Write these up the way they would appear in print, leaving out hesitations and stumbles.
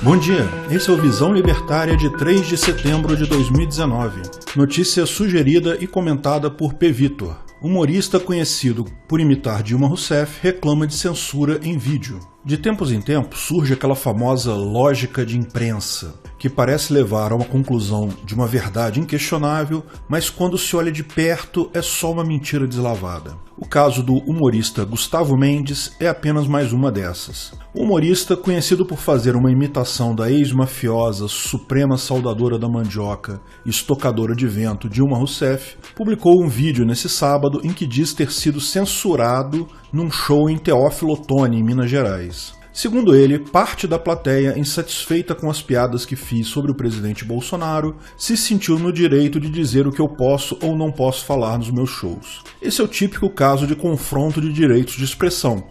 Bom dia, esse é o Visão Libertária de 3 de setembro de 2019. Notícia sugerida e comentada por P. Vitor. Humorista conhecido por imitar Dilma Rousseff reclama de censura em vídeo. De tempos em tempos surge aquela famosa lógica de imprensa, que parece levar a uma conclusão de uma verdade inquestionável, mas quando se olha de perto é só uma mentira deslavada. O caso do humorista Gustavo Mendes é apenas mais uma dessas. O humorista, conhecido por fazer uma imitação da ex-mafiosa, suprema saudadora da mandioca e estocadora de vento Dilma Rousseff, publicou um vídeo nesse sábado em que diz ter sido censurado num show em Teófilo Otoni, em Minas Gerais. Segundo ele, parte da plateia, insatisfeita com as piadas que fiz sobre o presidente Bolsonaro, se sentiu no direito de dizer o que eu posso ou não posso falar nos meus shows. Esse é o típico caso de confronto de direitos de expressão,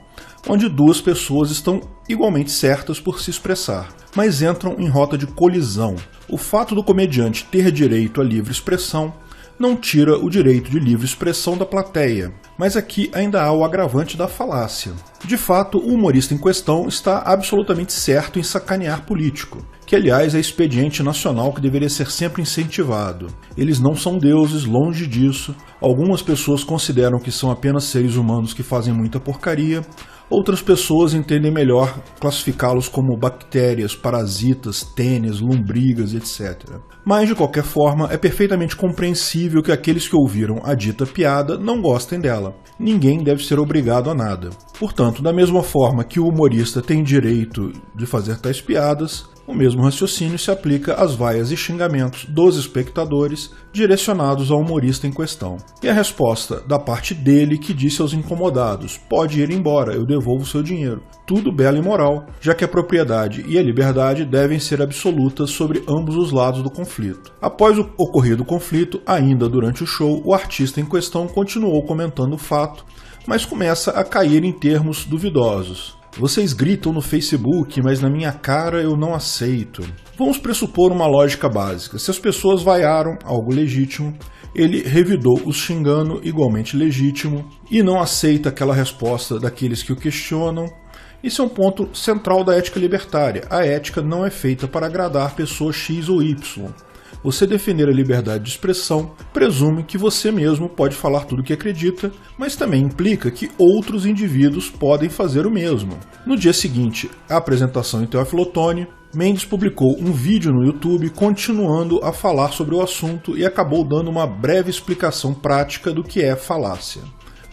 onde duas pessoas estão igualmente certas por se expressar, mas entram em rota de colisão. O fato do comediante ter direito à livre expressão não tira o direito de livre expressão da plateia, mas aqui ainda há o agravante da falácia. De fato, o humorista em questão está absolutamente certo em sacanear político, que aliás é expediente nacional que deveria ser sempre incentivado. Eles não são deuses, longe disso. Algumas pessoas consideram que são apenas seres humanos que fazem muita porcaria. Outras pessoas entendem melhor classificá-los como bactérias, parasitas, tênis, lombrigas, etc. Mas, de qualquer forma, é perfeitamente compreensível que aqueles que ouviram a dita piada não gostem dela. Ninguém deve ser obrigado a nada. Portanto, da mesma forma que o humorista tem direito de fazer tais piadas, o mesmo raciocínio se aplica às vaias e xingamentos dos espectadores direcionados ao humorista em questão. E a resposta da parte dele que disse aos incomodados: pode ir embora, eu devolvo seu dinheiro. Tudo belo e moral, já que a propriedade e a liberdade devem ser absolutas sobre ambos os lados do conflito. Após o ocorrido conflito, ainda durante o show, o artista em questão continuou comentando o fato, mas começa a cair em termos duvidosos. Vocês gritam no Facebook, mas na minha cara eu não aceito. Vamos pressupor uma lógica básica. Se as pessoas vaiaram, algo legítimo, ele revidou os xingando, igualmente legítimo, e não aceita aquela resposta daqueles que o questionam. Isso é um ponto central da ética libertária. A ética não é feita para agradar pessoas X ou Y. Você defender a liberdade de expressão presume que você mesmo pode falar tudo o que acredita, mas também implica que outros indivíduos podem fazer o mesmo. No dia seguinte à apresentação em Teófilo Otoni, Mendes publicou um vídeo no YouTube continuando a falar sobre o assunto e acabou dando uma breve explicação prática do que é falácia.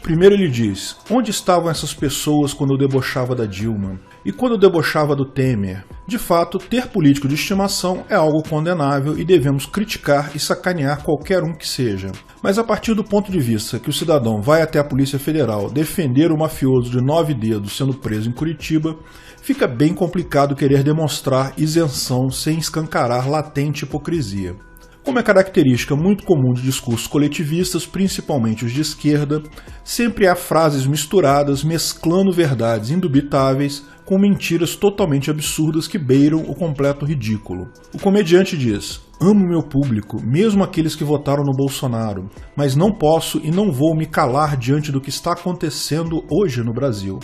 Primeiro ele diz: onde estavam essas pessoas quando eu debochava da Dilma? E quando eu debochava do Temer? De fato, ter político de estimação é algo condenável e devemos criticar e sacanear qualquer um que seja. Mas a partir do ponto de vista que o cidadão vai até a Polícia Federal defender o mafioso de 9 dedos sendo preso em Curitiba, fica bem complicado querer demonstrar isenção sem escancarar latente hipocrisia. Como é característica muito comum de discursos coletivistas, principalmente os de esquerda, sempre há frases misturadas mesclando verdades indubitáveis com mentiras totalmente absurdas que beiram o completo ridículo. O comediante diz: amo meu público, mesmo aqueles que votaram no Bolsonaro, mas não posso e não vou me calar diante do que está acontecendo hoje no Brasil.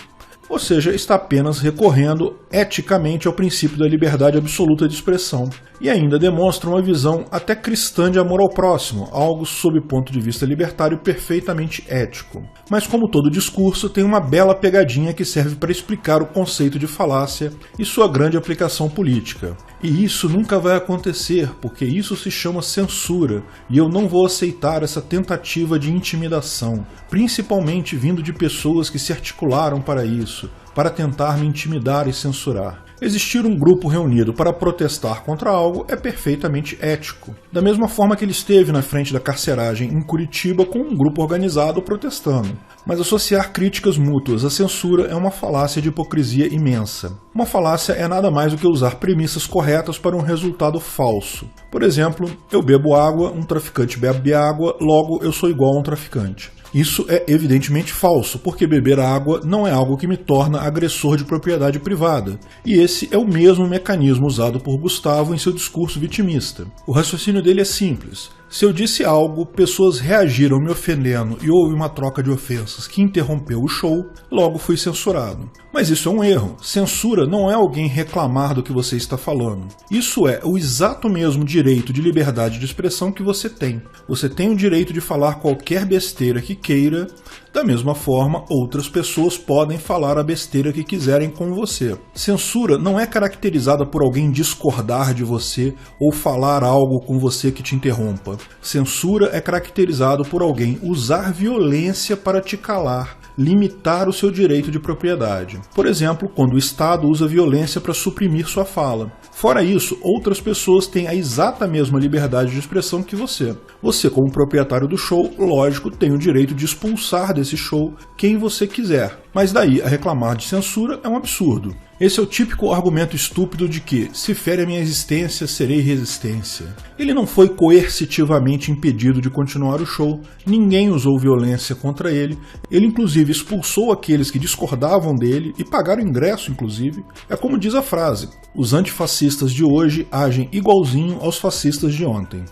Ou seja, está apenas recorrendo eticamente ao princípio da liberdade absoluta de expressão. E ainda demonstra uma visão até cristã de amor ao próximo, algo sob ponto de vista libertário perfeitamente ético. Mas como todo discurso, tem uma bela pegadinha que serve para explicar o conceito de falácia e sua grande aplicação política. E isso nunca vai acontecer, porque isso se chama censura, e eu não vou aceitar essa tentativa de intimidação, principalmente vindo de pessoas que se articularam para isso, para tentar me intimidar e censurar. Existir um grupo reunido para protestar contra algo é perfeitamente ético. Da mesma forma que ele esteve na frente da carceragem em Curitiba com um grupo organizado protestando. Mas associar críticas mútuas à censura é uma falácia de hipocrisia imensa. Uma falácia é nada mais do que usar premissas corretas para um resultado falso. Por exemplo, eu bebo água, um traficante bebe água, logo eu sou igual a um traficante. Isso é evidentemente falso, porque beber água não é algo que me torna agressor de propriedade privada. E esse é o mesmo mecanismo usado por Gustavo em seu discurso vitimista. O raciocínio dele é simples. Se eu disse algo, pessoas reagiram me ofendendo e houve uma troca de ofensas que interrompeu o show, logo fui censurado. Mas isso é um erro. Censura não é alguém reclamar do que você está falando. Isso é o exato mesmo direito de liberdade de expressão que você tem. Você tem o direito de falar qualquer besteira que queira. Da mesma forma, outras pessoas podem falar a besteira que quiserem com você. Censura não é caracterizada por alguém discordar de você ou falar algo com você que te interrompa. Censura é caracterizado por alguém usar violência para te calar, limitar o seu direito de propriedade. Por exemplo, quando o Estado usa violência para suprimir sua fala. Fora isso, outras pessoas têm a exata mesma liberdade de expressão que você. Você, como proprietário do show, lógico, tem o direito de expulsar desse show quem você quiser. Mas daí a reclamar de censura é um absurdo. Esse é o típico argumento estúpido de que, se fere a minha existência, serei resistência. Ele não foi coercitivamente impedido de continuar o show, ninguém usou violência contra ele, ele inclusive expulsou aqueles que discordavam dele e pagaram ingresso, inclusive. É como diz a frase, os antifascistas de hoje agem igualzinho aos fascistas de ontem.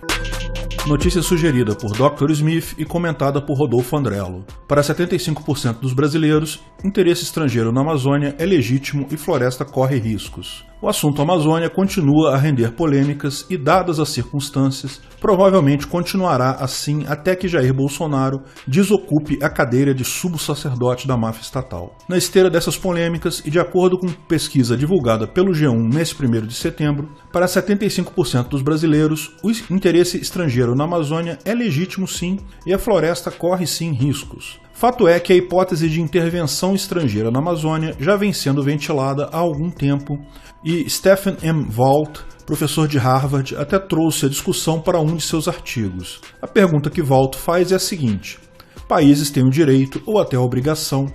Notícia sugerida por Dr. Smith e comentada por Rodolfo Andrello. Para 75% dos brasileiros, interesse estrangeiro na Amazônia é legítimo e floresta corre riscos. O assunto Amazônia continua a render polêmicas e, dadas as circunstâncias, provavelmente continuará assim até que Jair Bolsonaro desocupe a cadeira de subo-sacerdote da máfia estatal. Na esteira dessas polêmicas e de acordo com pesquisa divulgada pelo G1 nesse 1º de setembro, para 75% dos brasileiros, o interesse estrangeiro na Amazônia é legítimo sim e a floresta corre sim riscos. Fato é que a hipótese de intervenção estrangeira na Amazônia já vem sendo ventilada há algum tempo e Stephen M. Walt, professor de Harvard, até trouxe a discussão para um de seus artigos. A pergunta que Walt faz é a seguinte: países têm o direito ou até a obrigação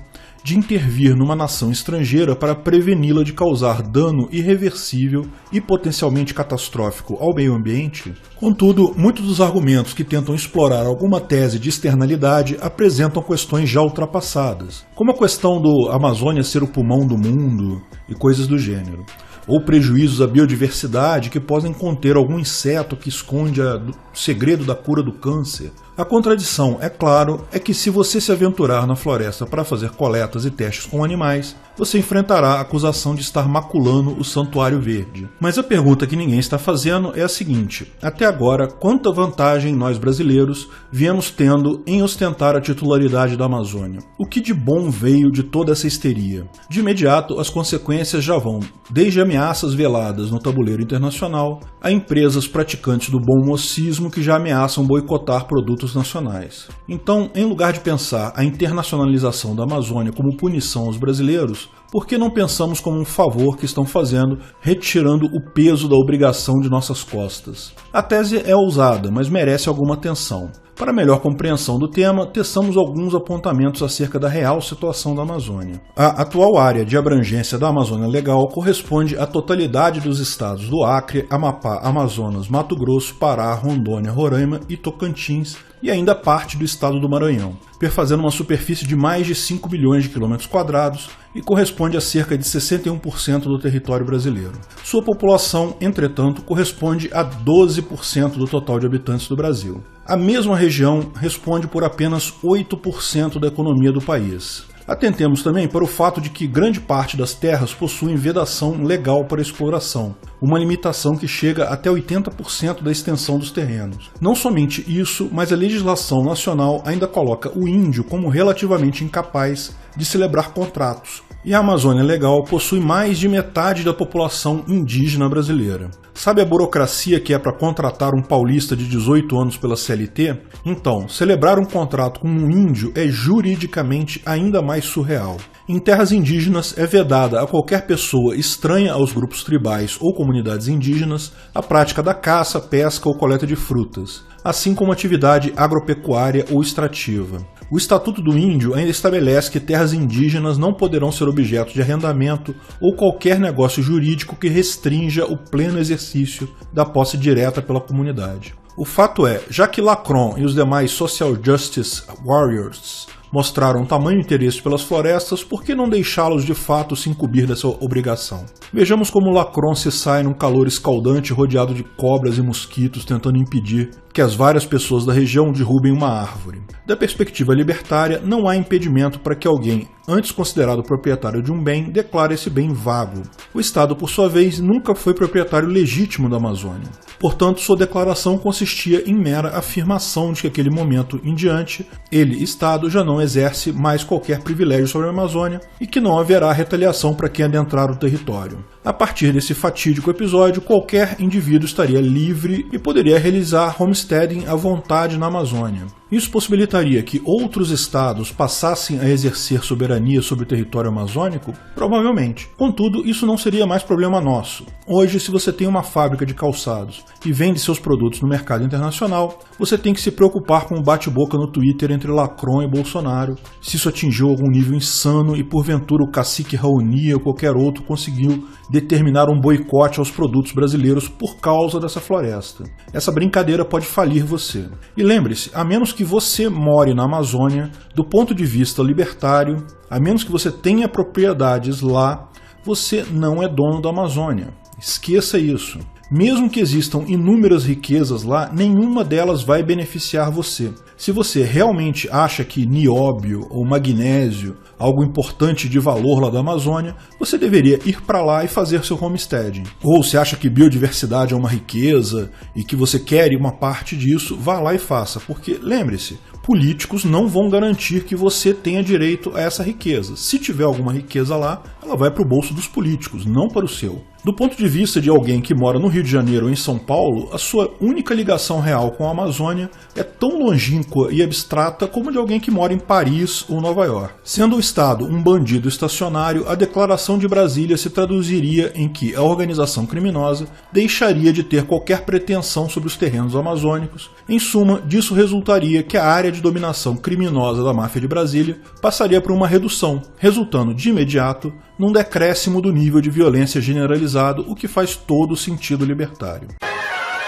de intervir numa nação estrangeira para preveni-la de causar dano irreversível e potencialmente catastrófico ao meio ambiente? Contudo, muitos dos argumentos que tentam explorar alguma tese de externalidade apresentam questões já ultrapassadas, como a questão do Amazônia ser o pulmão do mundo e coisas do gênero, ou prejuízos à biodiversidade que podem conter algum inseto que esconde o segredo da cura do câncer. A contradição, é claro, é que se você se aventurar na floresta para fazer coletas e testes com animais, você enfrentará a acusação de estar maculando o Santuário Verde. Mas a pergunta que ninguém está fazendo é a seguinte: até agora, quanta vantagem nós brasileiros viemos tendo em ostentar a titularidade da Amazônia? O que de bom veio de toda essa histeria? De imediato, as consequências já vão desde ameaças veladas no tabuleiro internacional a empresas praticantes do bom mocismo que já ameaçam boicotar produtos nacionais. Então, em lugar de pensar a internacionalização da Amazônia como punição aos brasileiros, por que não pensamos como um favor que estão fazendo, retirando o peso da obrigação de nossas costas? A tese é ousada, mas merece alguma atenção. Para melhor compreensão do tema, teçamos alguns apontamentos acerca da real situação da Amazônia. A atual área de abrangência da Amazônia Legal corresponde à totalidade dos estados do Acre, Amapá, Amazonas, Mato Grosso, Pará, Rondônia, Roraima e Tocantins, e ainda parte do estado do Maranhão, perfazendo uma superfície de mais de 5 bilhões de quilômetros quadrados e corresponde a cerca de 61% do território brasileiro. Sua população, entretanto, corresponde a 12% do total de habitantes do Brasil. A mesma região responde por apenas 8% da economia do país. Atentemos também para o fato de que grande parte das terras possuem vedação legal para exploração, uma limitação que chega até 80% da extensão dos terrenos. Não somente isso, mas a legislação nacional ainda coloca o índio como relativamente incapaz de celebrar contratos, e a Amazônia Legal possui mais de metade da população indígena brasileira. Sabe a burocracia que é para contratar um paulista de 18 anos pela CLT? Então, celebrar um contrato com um índio é juridicamente ainda mais surreal. Em terras indígenas é vedada a qualquer pessoa estranha aos grupos tribais ou comunidades indígenas a prática da caça, pesca ou coleta de frutas, assim como atividade agropecuária ou extrativa. O Estatuto do Índio ainda estabelece que terras indígenas não poderão ser objeto de arrendamento ou qualquer negócio jurídico que restrinja o pleno exercício da posse direta pela comunidade. O fato é, já que Lacron e os demais social justice warriors mostraram tamanho interesse pelas florestas, por que não deixá-los de fato se incumbir dessa obrigação? Vejamos como Lacron se sai num calor escaldante rodeado de cobras e mosquitos tentando impedir que as várias pessoas da região derrubem uma árvore. Da perspectiva libertária, não há impedimento para que alguém, antes considerado proprietário de um bem, declare esse bem vago. O Estado, por sua vez, nunca foi proprietário legítimo da Amazônia. Portanto, sua declaração consistia em mera afirmação de que, daquele momento em diante, ele, Estado, já não exerce mais qualquer privilégio sobre a Amazônia e que não haverá retaliação para quem adentrar o território. A partir desse fatídico episódio, qualquer indivíduo estaria livre e poderia realizar homesteading à vontade na Amazônia. Isso possibilitaria que outros estados passassem a exercer soberania sobre o território amazônico? Provavelmente. Contudo, isso não seria mais problema nosso. Hoje, se você tem uma fábrica de calçados e vende seus produtos no mercado internacional, você tem que se preocupar com o bate-boca no Twitter entre Lacron e Bolsonaro, se isso atingiu algum nível insano e porventura o cacique Raoni ou qualquer outro conseguiu determinar um boicote aos produtos brasileiros por causa dessa floresta. Essa brincadeira pode falir você. E lembre-se, a menos que você more na Amazônia, do ponto de vista libertário, a menos que você tenha propriedades lá, você não é dono da Amazônia. Esqueça isso. Mesmo que existam inúmeras riquezas lá, nenhuma delas vai beneficiar você. Se você realmente acha que nióbio ou magnésio, algo importante de valor lá da Amazônia, você deveria ir para lá e fazer seu homesteading. Ou se acha que biodiversidade é uma riqueza e que você quer uma parte disso, vá lá e faça, porque lembre-se, políticos não vão garantir que você tenha direito a essa riqueza. Se tiver alguma riqueza lá, ela vai para o bolso dos políticos, não para o seu. Do ponto de vista de alguém que mora no Rio de Janeiro ou em São Paulo, a sua única ligação real com a Amazônia é tão longínqua e abstrata como de alguém que mora em Paris ou Nova York. Sendo o Estado um bandido estacionário, a Declaração de Brasília se traduziria em que a organização criminosa deixaria de ter qualquer pretensão sobre os terrenos amazônicos. Em suma, disso resultaria que a área de dominação criminosa da máfia de Brasília passaria por uma redução, resultando de imediato num decréscimo do nível de violência generalizado, o que faz todo sentido libertário.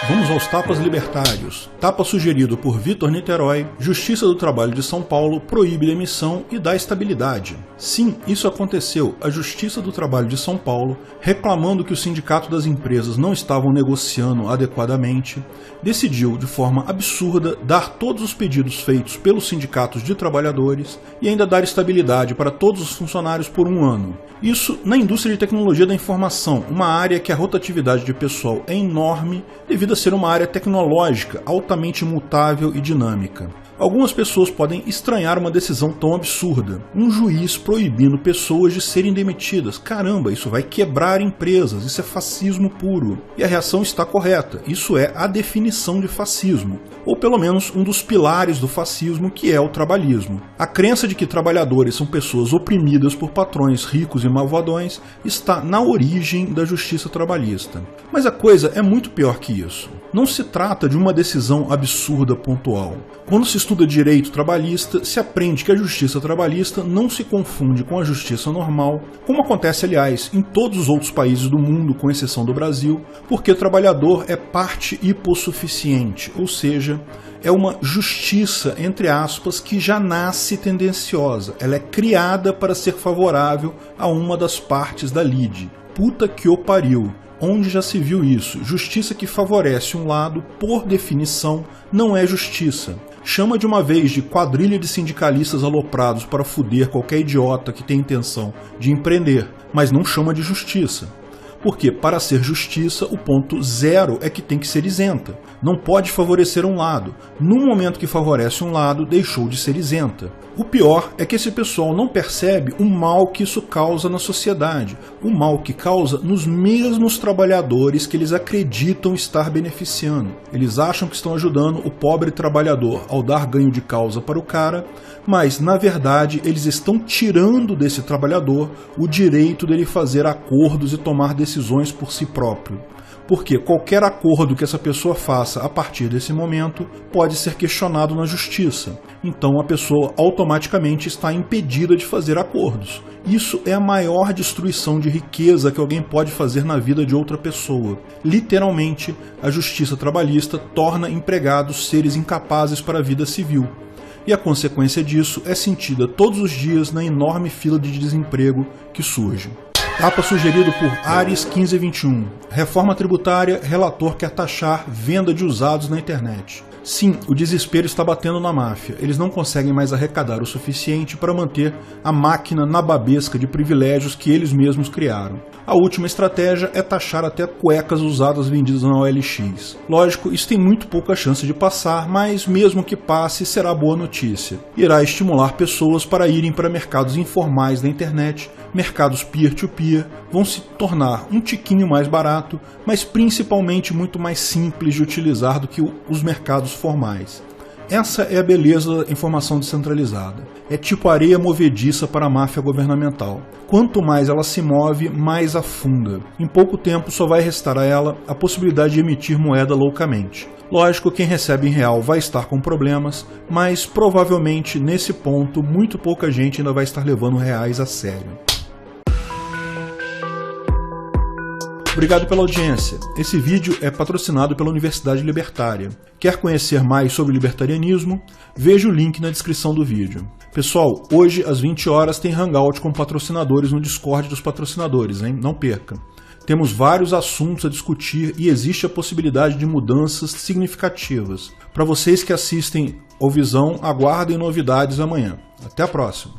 Vamos aos tapas libertários. Tapa sugerido por Vitor Niterói: Justiça do Trabalho de São Paulo proíbe demissão e dá estabilidade. Sim, isso aconteceu. A Justiça do Trabalho de São Paulo, reclamando que o sindicato das empresas não estavam negociando adequadamente, decidiu, de forma absurda, dar todos os pedidos feitos pelos sindicatos de trabalhadores e ainda dar estabilidade para todos os funcionários por 1 ano. Isso na indústria de tecnologia da informação, uma área que a rotatividade de pessoal é enorme devido a ser uma área tecnológica altamente mutável e dinâmica. Algumas pessoas podem estranhar uma decisão tão absurda. Um juiz proibindo pessoas de serem demitidas. Caramba, isso vai quebrar empresas, isso é fascismo puro. E a reação está correta, isso é a definição de fascismo. Ou pelo menos um dos pilares do fascismo, que é o trabalhismo. A crença de que trabalhadores são pessoas oprimidas por patrões ricos e malvadões está na origem da justiça trabalhista. Mas a coisa é muito pior que isso. Não se trata de uma decisão absurda pontual. Quando se estuda direito trabalhista, se aprende que a justiça trabalhista não se confunde com a justiça normal, como acontece, aliás, em todos os outros países do mundo, com exceção do Brasil, porque o trabalhador é parte hipossuficiente, ou seja, é uma justiça, entre aspas, que já nasce tendenciosa. Ela é criada para ser favorável a uma das partes da lide. Puta que o pariu! Onde já se viu isso? Justiça que favorece um lado, por definição, não é justiça. Chama de uma vez de quadrilha de sindicalistas aloprados para foder qualquer idiota que tem intenção de empreender, mas não chama de justiça. Porque, para ser justiça, o ponto zero é que tem que ser isenta. Não pode favorecer um lado. No momento que favorece um lado, deixou de ser isenta. O pior é que esse pessoal não percebe o mal que isso causa na sociedade. O mal que causa nos mesmos trabalhadores que eles acreditam estar beneficiando. Eles acham que estão ajudando o pobre trabalhador ao dar ganho de causa para o cara, mas, na verdade, eles estão tirando desse trabalhador o direito dele fazer acordos e tomar decisões por si próprio. Porque qualquer acordo que essa pessoa faça a partir desse momento pode ser questionado na justiça. Então a pessoa automaticamente está impedida de fazer acordos. Isso é a maior destruição de riqueza que alguém pode fazer na vida de outra pessoa. Literalmente, a justiça trabalhista torna empregados seres incapazes para a vida civil. E a consequência disso é sentida todos os dias na enorme fila de desemprego que surge. Tapa sugerido por Ares 1521. Reforma tributária, relator quer taxar venda de usados na internet. Sim, o desespero está batendo na máfia. Eles não conseguem mais arrecadar o suficiente para manter a máquina nababesca de privilégios que eles mesmos criaram. A última estratégia é taxar até cuecas usadas vendidas na OLX. Lógico, isso tem muito pouca chance de passar, mas mesmo que passe, será boa notícia. Irá estimular pessoas para irem para mercados informais da internet, mercados peer-to-peer, vão se tornar um tiquinho mais barato, mas principalmente muito mais simples de utilizar do que os mercados formais. Essa é a beleza da informação descentralizada. É tipo areia movediça para a máfia governamental. Quanto mais ela se move, mais afunda. Em pouco tempo só vai restar a ela a possibilidade de emitir moeda loucamente. Lógico, quem recebe em real vai estar com problemas, mas provavelmente nesse ponto muito pouca gente ainda vai estar levando reais a sério. Obrigado pela audiência. Esse vídeo é patrocinado pela Universidade Libertária. Quer conhecer mais sobre libertarianismo? Veja o link na descrição do vídeo. Pessoal, hoje às 20 horas tem Hangout com patrocinadores no Discord dos patrocinadores, hein? Não perca. Temos vários assuntos a discutir e existe a possibilidade de mudanças significativas. Para vocês que assistem ao Visão, aguardem novidades amanhã. Até a próxima!